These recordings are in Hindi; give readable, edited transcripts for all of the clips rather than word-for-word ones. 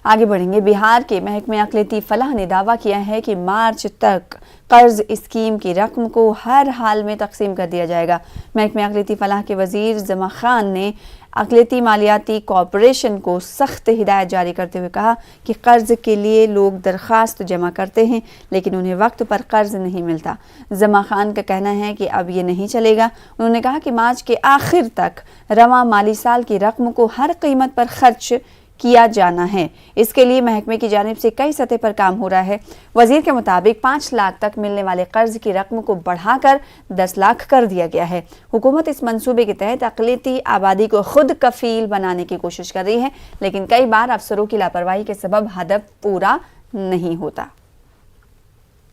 आगे बढ़ेंगे। बिहार के महकमे अक़लियती फलाह ने दावा किया है कि मार्च तक कर्ज स्कीम की रकम को हर हाल में तकसीम कर दिया जाएगा। महकमे अक़लियती फलाह के वज़ीर जमा खान ने अक़लियती मालियाती कॉरपोरेशन को सख्त हिदायत जारी करते हुए कहा कि कर्ज के लिए लोग दरख्वास्त जमा करते हैं लेकिन उन्हें वक्त पर कर्ज नहीं मिलता। जमा खान का कहना है कि अब ये नहीं चलेगा। उन्होंने कहा कि मार्च के आखिर तक रवा माली साल की रकम को हर कीमत पर खर्च किया जाना है। इसके लिए महकमे की जानिब से कई सतह पर काम हो रहा है। वजीर के मुताबिक 5 लाख तक मिलने वाले कर्ज की रकम को बढ़ाकर 10 लाख कर दिया गया है। हुकूमत इस मंसूबे के तहत अक़लियती आबादी को खुद कफील बनाने की कोशिश कर रही है, लेकिन कई बार अफसरों की लापरवाही के सबब हदफ पूरा नहीं होता।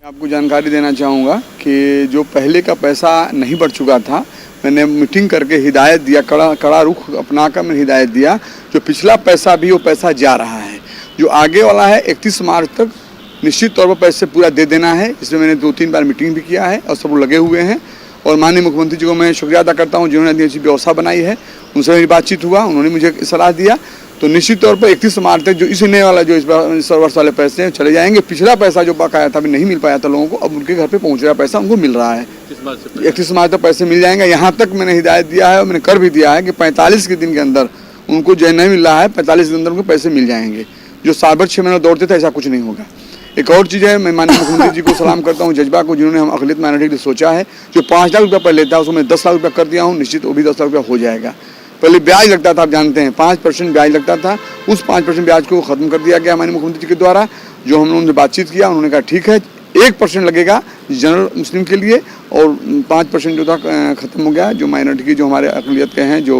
आपको जानकारी देना चाहूँगा कि जो पहले का पैसा नहीं बढ़ चुका था, मैंने मीटिंग करके हिदायत दिया, कड़ा रुख अपनाकर मैंने हिदायत दिया, जो पिछला पैसा भी वो पैसा जा रहा है। जो आगे वाला है 31 मार्च तक निश्चित तौर पर पैसे पूरा दे देना है। इसमें मैंने 2-3 बार मीटिंग भी किया है और सब लोग लगे हुए हैं। और माननीय मुख्यमंत्री जी को मैं शुक्रिया अदा करता हूँ जिन्होंने अच्छी व्यवस्था बनाई है। उनसे मेरी बातचीत हुआ, उन्होंने मुझे सलाह दिया। तो निश्चित तौर पर 31 मार्च तक जो इस नए वाला जो इस वर्ष वाले पैसे चले जाएंगे। पिछला पैसा जो बकाया था, अभी नहीं मिल पाया था लोगों को, अब उनके घर पे पहुंच रहा पैसा उनको मिल रहा है। 31 मार्च तक पैसे मिल जाएंगे। यहाँ तक मैंने हिदायत दिया है और मैंने कर भी दिया है कि 45 के दिन के अंदर उनको जो नहीं मिल रहा है, 45 के अंदर उनको पैसे मिल जाएंगे। जो साल भर 6 महीने दौड़ते थे, ऐसा कुछ नहीं होगा। एक और चीज़ है, मैं माननीय मुख्यमंत्री जी को सलाम करता हूँ, जज्बा को, जिन्होंने हम अक़लियत माइनॉरिटी के लिए सोचा है। जो 5 लाख रुपया पर लेता है उसको मैं 10 लाख रुपया कर दिया हूँ। निश्चित वो भी 10 लाख रुपया हो जाएगा। पहले ब्याज लगता था, आप जानते हैं 5% ब्याज लगता था। उस 5% ब्याज को ख़त्म कर दिया गया माननीय मुख्यमंत्री जी के द्वारा। जो हमने उनसे बातचीत किया, उन्होंने कहा ठीक है, 1% लगेगा जनरल मुस्लिम के लिए और 5% जो था ख़त्म हो गया। जो माइनॉरिटी की जो हमारे अक़लियत के हैं, जो